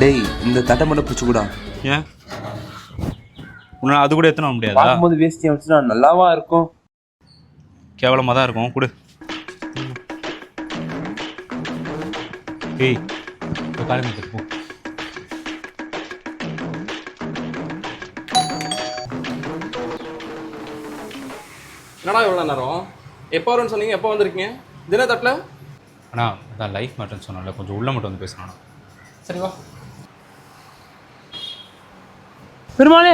டேய் இந்த தட்டை மட்டும் பிடிச்சி கூட ஏன் உன்னால் அது கூட எத்தனை வர முடியாதா? பார்க்கும்போது வேஸ்டியாக வச்சுனா நல்லாவா இருக்கும்? கேவலமாக தான் இருக்கும். கொடு. ஏய் காலையில் போ. என்னடா இவ்வளோ நேரம்? எப்போ வரும்னு சொன்னீங்க, எப்போ வந்திருக்கீங்க? தின தட்டில் அண்ணா அதான் லைஃப் மேட்டர்னு சொன்னால கொஞ்சம் உள்ள மட்டும் வந்து பேசணும். சரி வா. பெருமாளே